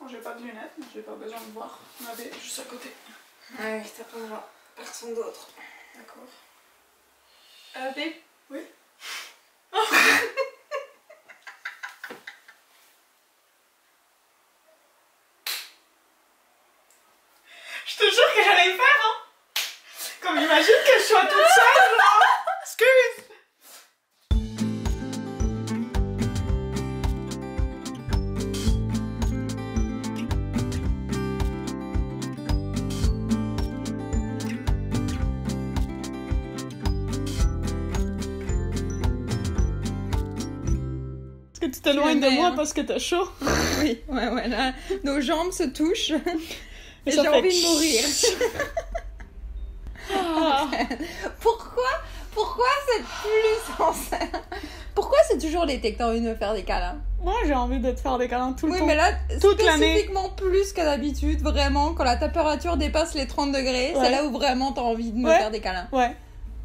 j'ai pas de lunettes, mais j'ai pas besoin de voir. On avait juste à côté. Ouais, t'as pas personne d'autre. D'accord. Babe? Oui. Je te jure que j'allais le faire, hein. Comme imagine que je sois toute seule, là. Excuse. Est-ce que tu t'éloignes de moi parce que t'as chaud? Oui, ouais, là, nos jambes se touchent et ça j'ai fait envie de mourir. Ah. Pourquoi c'est plus sincère? Pourquoi c'est toujours l'été que t'as envie de me faire des câlins? Moi, j'ai envie de te faire des câlins tout le temps. Oui, mais là, toute l'année. spécifiquement plus que d'habitude, vraiment, quand la température dépasse les 30 degrés, Ouais. c'est là où vraiment t'as envie de me faire des câlins. Ouais.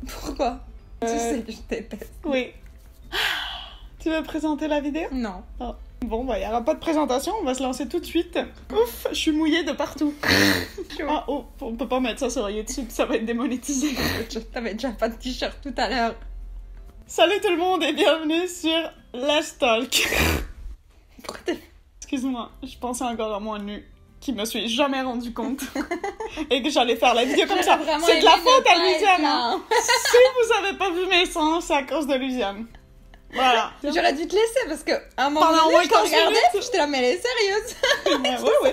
Pourquoi? Tu sais que je déteste. Oui. Tu veux présenter la vidéo? Non. Oh. Bon, bah, il n'y aura pas de présentation, on va se lancer tout de suite. Ouf, je suis mouillée de partout. Ah, oh, on peut pas mettre ça sur YouTube, ça va être démonétisé. T'avais déjà pas de t-shirt tout à l'heure. Salut tout le monde et bienvenue sur Let's Talk. Excuse-moi, je pensais encore à moi nue, qui me suis jamais rendu compte. Et que j'allais faire la vidéo comme ça. C'est de la faute à Luciane. Hein. Si vous avez pas vu mes seins, c'est à cause de Luciane. Voilà. J'aurais dû te laisser parce que à un moment Pendant donné, je te 15 regardais, minutes. j'étais là, mais elle est sérieuse. Oui.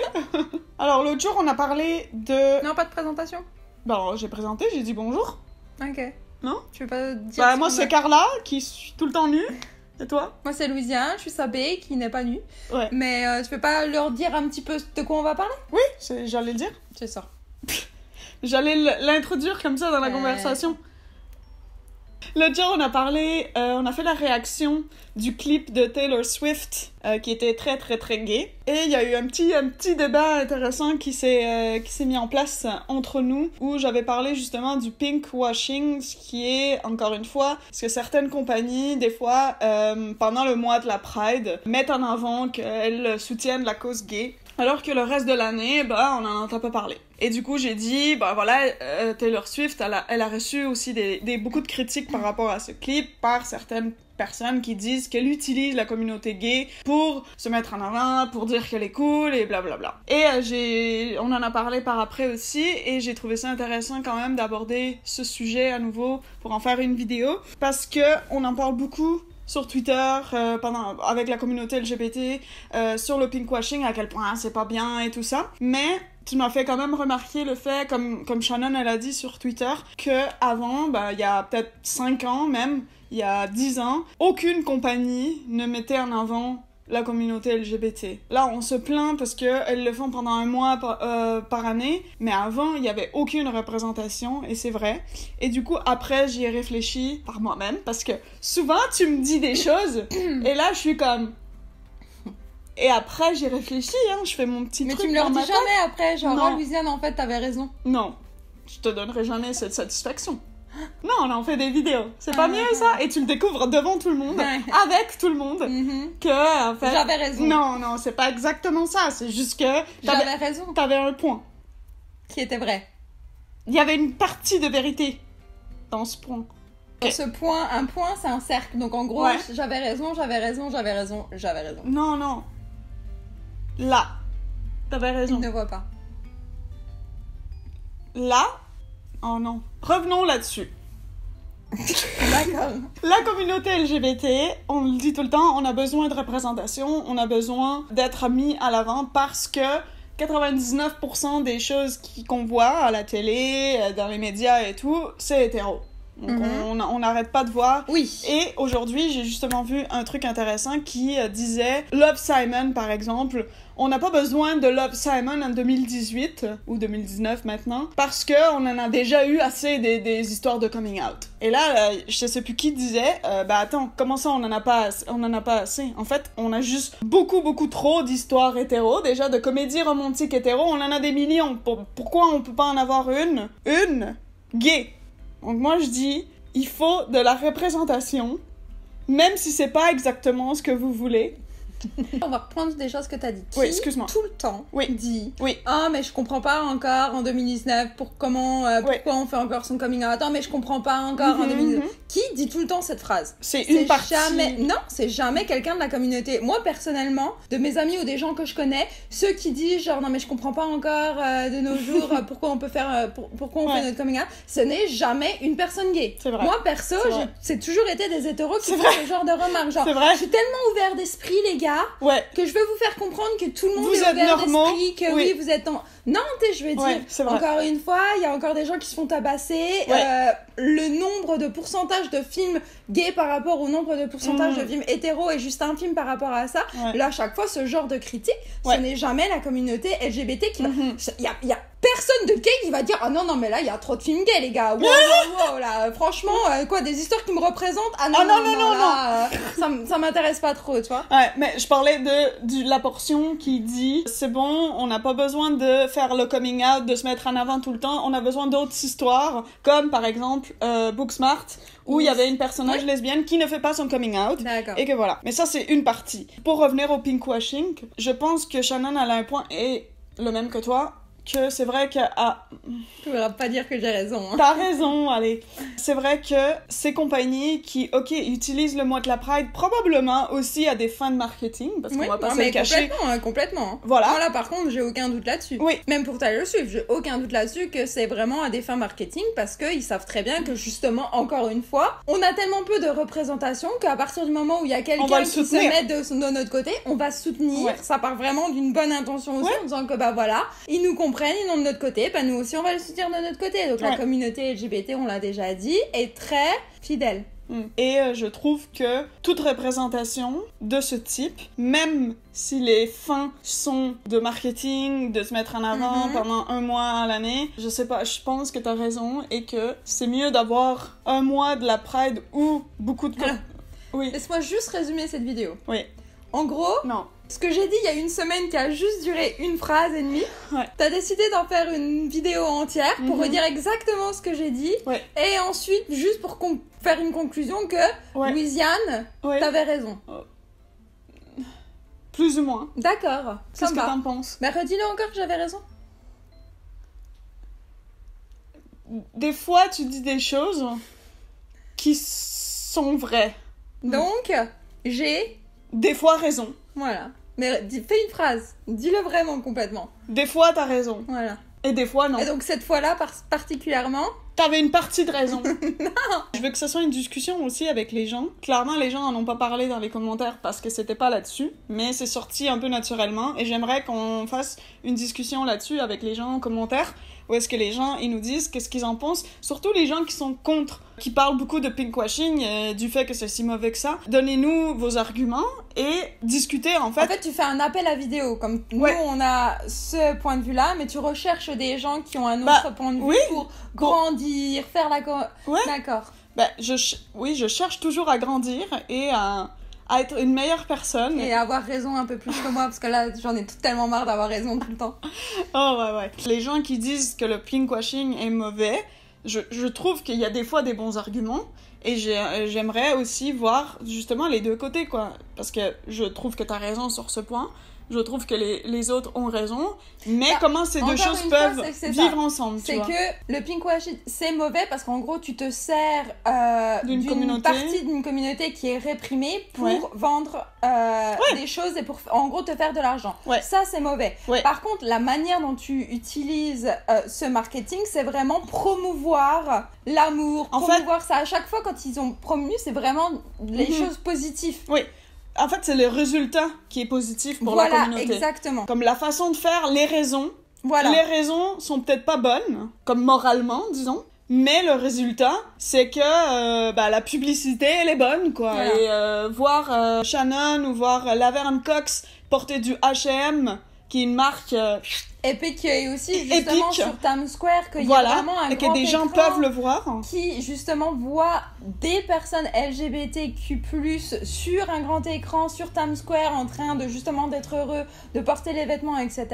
Alors l'autre jour, on a parlé de... Non, pas de présentation. Bon, j'ai présenté, j'ai dit bonjour. Ok. Non? Tu veux pas dire Bah ce moi qu'on c'est a- Carla, qui suis tout le temps nue. Et toi? Moi, c'est Louisiane, je suis Sabé, qui n'est pas nue. Ouais. Mais tu peux pas leur dire un petit peu de quoi on va parler? Oui, j'allais le dire. C'est ça. J'allais l'introduire comme ça dans la conversation. L'autre jour, on a parlé, on a fait la réaction du clip de Taylor Swift qui était très très très gay. Et il y a eu un petit débat intéressant qui s'est mis en place entre nous où j'avais parlé justement du pink washing, ce qui est, encore une fois, parce que certaines compagnies, des fois, pendant le mois de la Pride, mettent en avant qu'elles soutiennent la cause gay. Alors que le reste de l'année, bah, on en entend pas parler. Et du coup, j'ai dit, bah voilà, Taylor Swift, elle a reçu aussi beaucoup de critiques par rapport à ce clip, par certaines personnes qui disent qu'elle utilise la communauté gay pour se mettre en avant, pour dire qu'elle est cool, et blablabla. Et on en a parlé par après aussi, et j'ai trouvé ça intéressant quand même d'aborder ce sujet à nouveau pour en faire une vidéo, parce que on en parle beaucoup sur Twitter, avec la communauté LGBT, sur le pinkwashing, à quel point c'est pas bien et tout ça. Mais tu m'as fait quand même remarquer le fait, comme Shannon elle a dit sur Twitter, que avant, bah, il y a peut-être 5 ans même, il y a 10 ans, aucune compagnie ne mettait en avant la communauté LGBT. Là, on se plaint parce qu'elles le font pendant un mois par année, mais avant, il n'y avait aucune représentation, et c'est vrai. Et du coup, après, j'y ai réfléchi par moi-même, parce que souvent, tu me dis des choses, et là, je suis comme... Et après, j'ai réfléchi, hein, je fais mon petit Mais truc. tu me leur dans dis ma tête. jamais après, genre, Non. oh, Louisiane, en fait, t'avais raison. Non, je te donnerai jamais cette satisfaction. Non, on en fait des vidéos. C'est pas mieux, ça? Et tu le découvres devant tout le monde, Ouais. avec tout le monde, Mhm. que, en fait... J'avais raison. Non, c'est pas exactement ça. C'est juste que J'avais raison. t'avais un point. Qui était vrai. Il y avait une partie de vérité dans ce point. Dans ce point, un point, c'est un cercle. Donc, en gros, Ouais. j'avais raison, j'avais raison, j'avais raison, j'avais raison. Non. Là, t'avais Il raison. ne voit pas. Là, oh non. Revenons là-dessus. D'accord. La communauté LGBT, on le dit tout le temps, on a besoin de représentation, on a besoin d'être mis à l'avant parce que 99% des choses qu'on voit à la télé, dans les médias et tout, c'est hétéro. Donc on n'arrête pas de voir. Oui. Et aujourd'hui, j'ai justement vu un truc intéressant qui disait Love Simon, par exemple. On n'a pas besoin de Love Simon en 2018, ou 2019 maintenant, parce qu'on en a déjà eu assez des histoires de coming out. Et là, je sais plus qui disait, bah attends, comment ça on en a pas assez? En fait, on a juste beaucoup trop d'histoires hétéro, déjà de comédies romantiques hétéro, on en a des millions. Pourquoi on peut pas en avoir une gay? Donc moi je dis, il faut de la représentation, même si c'est pas exactement ce que vous voulez. On va reprendre des choses que t'as dit. Oui, excuse-moi. Tout le temps dit Oui. Ah, mais je comprends pas encore en 2019 pourquoi on fait encore son coming out. Ah, mais je comprends pas encore en 2019. Qui dit tout le temps cette phrase? C'est une partie. Non, c'est jamais quelqu'un de la communauté. Moi, personnellement, de mes amis ou des gens que je connais, ceux qui disent genre non, mais je comprends pas encore de nos jours pourquoi on peut faire, pourquoi on fait notre coming out, ce n'est jamais une personne gay. C'est vrai. Moi, perso, c'est toujours été des hétéros qui font ce genre de remarques. Genre, c'est vrai. Je suis tellement ouvert d'esprit, les gars, que je veux vous faire comprendre que tout le monde vous est êtes ouvert normaux. d'esprit, que oui, vous êtes en... Non, je veux dire, encore une fois, il y a encore des gens qui se font tabasser. Le nombre de pourcentage de films gays par rapport au nombre de pourcentage de films hétéros est juste infime par rapport à ça. Là, à chaque fois, ce genre de critique, ce n'est jamais la communauté LGBT qui va... Il y a personne de gay qui va dire « Ah non, mais là, il y a trop de films gays, les gars. Wow, là, franchement, des histoires qui me représentent. Ah non, là, ça m'intéresse pas trop, tu vois. » Ouais, mais je parlais de la portion qui dit « C'est bon, on n'a pas besoin de faire le coming out, de se mettre en avant tout le temps. On a besoin d'autres histoires, comme par exemple Booksmart, où il y avait une personnage lesbienne qui ne fait pas son coming out. D'accord. Et que voilà. Mais ça, c'est une partie. Pour revenir au pinkwashing, je pense que Shannon, elle a un point, et le même que toi, que c'est vrai que... Tu ne pas dire que j'ai raison. Hein. T'as raison, allez. C'est vrai que ces compagnies qui, utilisent le mois de la Pride probablement aussi à des fins de marketing, parce qu'on va pas se le cacher. Complètement. Voilà. Moi, là, par contre, j'ai aucun doute là-dessus. Oui. Même pour Taylor Swift, j'ai aucun doute là-dessus que c'est vraiment à des fins marketing, parce qu'ils savent très bien que, justement, encore une fois, on a tellement peu de représentation qu'à partir du moment où il y a quelqu'un qui se met de notre côté, on va soutenir. Ouais. Ça part vraiment d'une bonne intention aussi, en disant que, voilà, ils nous comprennent, ils sont de notre côté, nous aussi, on va le soutenir de notre côté. Donc la communauté LGBT, on l'a déjà dit, est très fidèle. Et je trouve que toute représentation de ce type, même si les fins sont de marketing, de se mettre en avant pendant un mois à l'année, je sais pas, je pense que t'as raison et que c'est mieux d'avoir un mois de la Pride où beaucoup de... Laisse-moi juste résumer cette vidéo. Oui. En gros... Non. Ce que j'ai dit il y a une semaine qui a juste duré une phrase et demie, t'as décidé d'en faire une vidéo entière pour redire exactement ce que j'ai dit, et ensuite, juste pour faire une conclusion que Louisiane, t'avais raison. Plus ou moins. D'accord. Qu'est-ce que t'en penses? Bah redis-le encore que j'avais raison. Des fois, tu dis des choses qui sont vraies. Donc, j'ai... Des fois raison. Voilà. Mais fais une phrase. Dis-le vraiment complètement. Des fois, t'as raison. Voilà. Et des fois, non. Et donc, cette fois-là, particulièrement... T'avais une partie de raison. Non. Je veux que ce soit une discussion aussi avec les gens. Clairement, les gens en ont pas parlé dans les commentaires parce que c'était pas là-dessus. Mais c'est sorti un peu naturellement. Et j'aimerais qu'on fasse une discussion là-dessus avec les gens en commentaire. Où est-ce que les gens, ils nous disent qu'est-ce qu'ils en pensent. Surtout les gens qui sont contre, qui parlent beaucoup de pinkwashing, du fait que c'est si mauvais que ça. Donnez-nous vos arguments et discutez en fait. En fait, tu fais un appel à vidéo. Comme nous, on a ce point de vue-là, mais tu recherches des gens qui ont un autre point de vue pour grandir, faire la... D'accord. Je cherche toujours à grandir et à être une meilleure personne. Et avoir raison un peu plus que moi, parce que là, j'en ai tellement marre d'avoir raison tout le temps. Oh, ouais. Les gens qui disent que le pinkwashing est mauvais, je trouve qu'il y a des fois des bons arguments, et j'aimerais aussi voir, justement, les deux côtés, quoi. Parce que je trouve que t'as raison sur ce point, je trouve que les autres ont raison, mais comment ces deux choses peuvent vivre ensemble, tu vois. C'est que le pinkwashing, c'est mauvais parce qu'en gros, tu te sers d'une partie d'une communauté qui est réprimée pour vendre des choses et pour, en gros, te faire de l'argent. Ça, c'est mauvais. Par contre, la manière dont tu utilises ce marketing, c'est vraiment promouvoir l'amour, promouvoir ça. À chaque fois, quand ils ont promu, c'est vraiment les choses positives. Oui. En fait, c'est le résultat qui est positif pour la communauté. Voilà, exactement. Comme la façon de faire, les raisons. Voilà. Les raisons sont peut-être pas bonnes, comme moralement, disons. Mais le résultat, c'est que la publicité, elle est bonne, quoi. Voilà. Et voir Shannon ou voir Laverne Cox porter du H&M, qui est une marque Epic et aussi justement Epic. sur Times Square qu'il y a vraiment un et grand que des gens écran peuvent le voir. qui justement voit des personnes LGBTQ+ sur un grand écran sur Times Square en train de justement d'être heureux, de porter les vêtements, etc.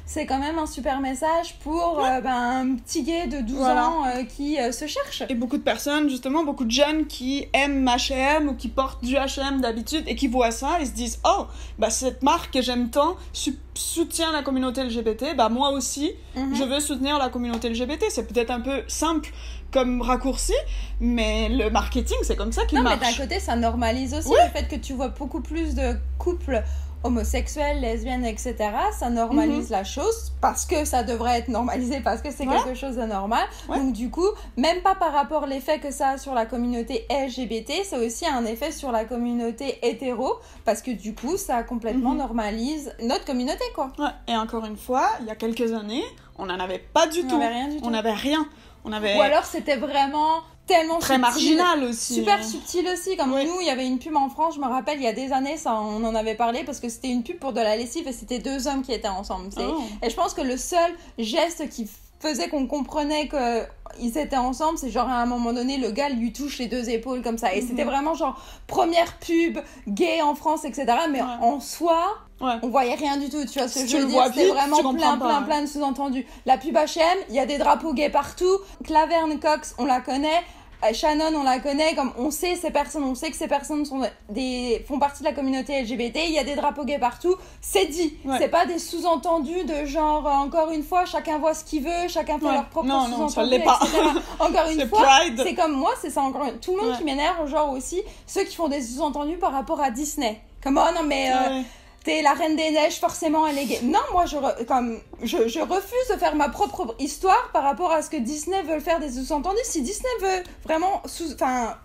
C'est quand même un super message pour un petit gay de 12 ans qui se cherche. Et beaucoup de personnes, justement, beaucoup de jeunes qui aiment H&M ou qui portent du H&M d'habitude et qui voient ça et se disent « Oh, bah cette marque que j'aime tant soutient la communauté LGBT, bah moi aussi, je veux soutenir la communauté LGBT. » C'est peut-être un peu simple comme raccourci, mais le marketing, c'est comme ça qu'il marche. Non, mais d'un côté, ça normalise aussi le fait que tu vois beaucoup plus de couples homosexuels, lesbiennes, etc. Ça normalise la chose parce que ça devrait être normalisé, parce que c'est quelque chose de normal. Donc du coup, même pas par rapport à l'effet que ça a sur la communauté LGBT, c'est aussi un effet sur la communauté hétéro, parce que du coup, ça complètement normalise notre communauté, quoi. Ouais. Et encore une fois, il y a quelques années, on n'en avait pas du tout. On n'avait rien du tout. On n'avait rien. Ou alors c'était vraiment tellement très subtil, marginal aussi. Super subtil aussi, comme nous, il y avait une pub en France, je me rappelle, il y a des années, ça, on en avait parlé, parce que c'était une pub pour de la lessive et c'était 2 hommes qui étaient ensemble. Et je pense que le seul geste qui faisait qu'on comprenait qu'ils étaient ensemble, c'est genre à un moment donné, le gars lui touche les 2 épaules comme ça. Et c'était vraiment genre première pub gay en France, etc. Mais en soi... on voyait rien du tout, tu vois ce que je veux dire, c'était vraiment plein de sous-entendus. La pub H&M, il y a des drapeaux gays partout. Claverne Cox, on la connaît. Shannon, on la connaît, comme on sait ces personnes, on sait que ces personnes font partie de la communauté LGBT, il y a des drapeaux gays partout, c'est dit. C'est pas des sous-entendus de genre, encore une fois, chacun voit ce qu'il veut, chacun fait leur propre sous-entendus, non, ça l'est pas. Encore une fois, Pride. c'est comme moi, c'est ça encore tout le monde qui m'énerve, genre aussi, ceux qui font des sous-entendus par rapport à Disney. Comme, oh non mais... t'es la Reine des Neiges, forcément elle est gay. Non, moi je refuse de faire ma propre histoire par rapport à ce que Disney veut faire des sous-entendus. Si Disney veut vraiment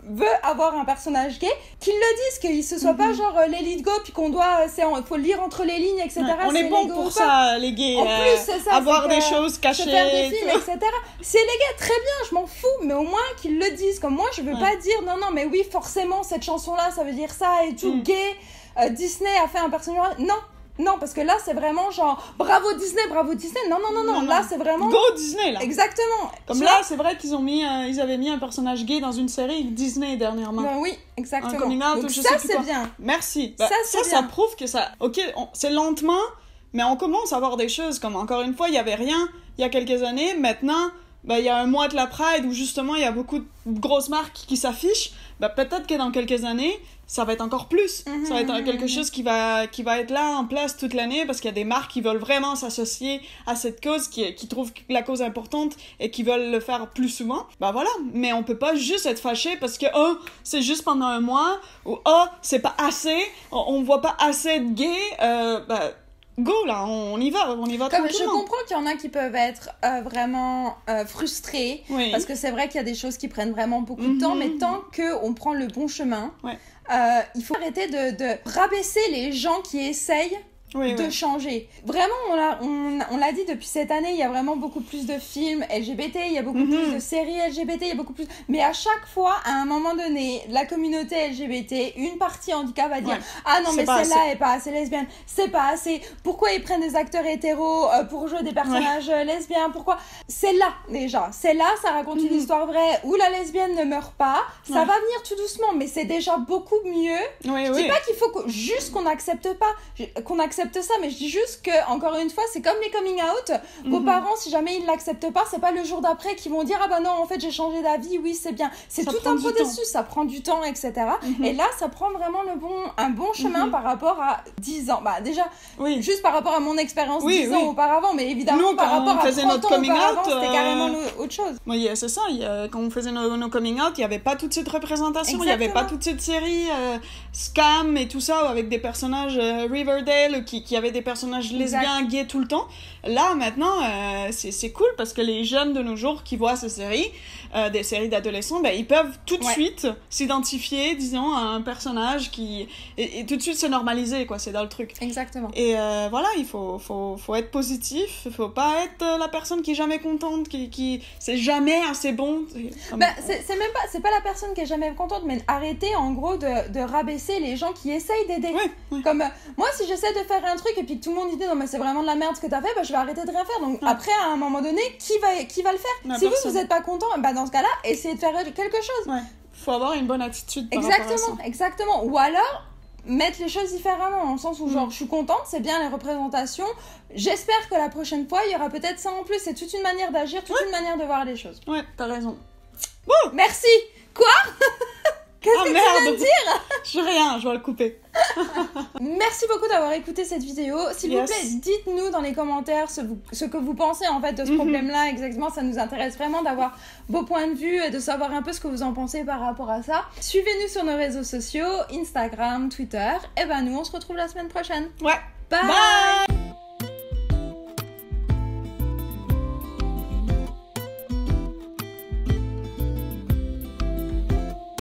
veut avoir un personnage gay, qu'ils le disent, qu'il se soit pas genre les lead go puis qu'on doit faut le lire entre les lignes, etc. On est bon pour ça, les gays. En plus, c'est ça, avoir des choses cachées, se faire des films, etc. C'est les gays, très bien, je m'en fous, mais au moins qu'ils le disent. Comme moi, je veux pas dire non mais oui, forcément cette chanson là ça veut dire ça et tout, gay. Disney a fait un personnage... Non, parce que là, c'est vraiment genre... Bravo Disney. Non. Là, c'est vraiment... Go Disney, là. Exactement. Comme là, c'est vrai qu'ils avaient mis un personnage gay dans une série Disney dernièrement. Oui, exactement. Un coming out, donc je ça, sais plus c'est quoi. bien. Merci. Ça prouve que ça... Ok, c'est lentement, mais on commence à voir des choses comme, encore une fois, il y avait rien il y a quelques années. Maintenant, il y a un mois de la Pride où justement, il y a beaucoup de grosses marques qui s'affichent. Peut-être que dans quelques années, ça va être encore plus. Ça va être quelque chose qui va être là en place toute l'année parce qu'il y a des marques qui veulent vraiment s'associer à cette cause, qui trouvent la cause importante et qui veulent le faire plus souvent. Voilà. Mais on peut pas juste être fâché parce que c'est juste pendant un mois ou c'est pas assez, on voit pas assez de gays. Go là, on y va Comme je tranquillement. comprends qu'il y en a qui peuvent être vraiment frustrés parce que c'est vrai qu'il y a des choses qui prennent vraiment beaucoup de temps, mais tant qu'on prend le bon chemin, il faut arrêter de rabaisser les gens qui essayent de changer. Vraiment, on l'a dit depuis cette année, il y a vraiment beaucoup plus de films LGBT, il y a beaucoup plus de séries LGBT, il y a beaucoup plus... Mais à chaque fois, à un moment donné, la communauté LGBT, une partie handicap va dire « Ah non, mais celle-là est pas assez lesbienne, c'est pas assez. Pourquoi ils prennent des acteurs hétéros pour jouer des personnages lesbiens? Pourquoi ?» C'est là, déjà. C'est là, ça raconte une histoire vraie où la lesbienne ne meurt pas. Ça va venir tout doucement, mais c'est déjà beaucoup mieux. Je dis pas qu'il faut juste qu'on accepte ça, mais je dis juste que, encore une fois, c'est comme les coming out. Vos parents, si jamais ils l'acceptent pas, c'est pas le jour d'après qu'ils vont dire ah bah non, en fait j'ai changé d'avis, oui c'est bien. C'est tout un processus, ça prend du temps, etc. Et là, ça prend vraiment un bon chemin par rapport à 10 ans. Déjà, juste par rapport à mon expérience 10 ans auparavant, mais évidemment nous, par rapport à 30 ans auparavant, c'était carrément autre chose. Oui, c'est ça. Quand on faisait nos coming out, il n'y avait pas toute cette représentation, il n'y avait pas toute cette série Scam et tout ça, avec des personnages Riverdale qui avaient des personnages lesbiens, gays tout le temps. Là, maintenant, c'est cool parce que les jeunes de nos jours qui voient ces séries, des séries d'adolescents, ils peuvent tout de suite s'identifier, disons, à un personnage et tout de suite se normaliser, quoi. C'est dans le truc. Exactement. Et voilà, il faut être positif. Il faut pas être la personne qui est jamais contente, qui c'est jamais assez bon. C'est pas la personne qui est jamais contente, mais arrêter en gros de rabaisser les gens qui essayent d'aider. Oui. Comme moi, si j'essaie de faire faire un truc et puis que tout le monde dit non mais c'est vraiment de la merde ce que t'as fait, bah je vais arrêter de rien faire. Donc après à un moment donné, qui va le faire? Si vous êtes pas content, bah dans ce cas-là, essayez de faire quelque chose. Ouais. Faut avoir une bonne attitude par rapport à ça. Exactement. Ou alors mettre les choses différemment, dans le sens où genre je suis contente, c'est bien les représentations, j'espère que la prochaine fois il y aura peut-être ça en plus. C'est toute une manière d'agir, toute une manière de voir les choses. Ouais, t'as raison. Merci. Quoi? Qu'est-ce que tu viens de dire? Rien, je vais le couper. Merci beaucoup d'avoir écouté cette vidéo. S'il vous plaît, dites-nous dans les commentaires ce que vous pensez en fait de ce problème-là exactement. Ça nous intéresse vraiment d'avoir vos points de vue et de savoir un peu ce que vous en pensez par rapport à ça. Suivez-nous sur nos réseaux sociaux, Instagram, Twitter. Et ben nous, on se retrouve la semaine prochaine. Ouais. Bye.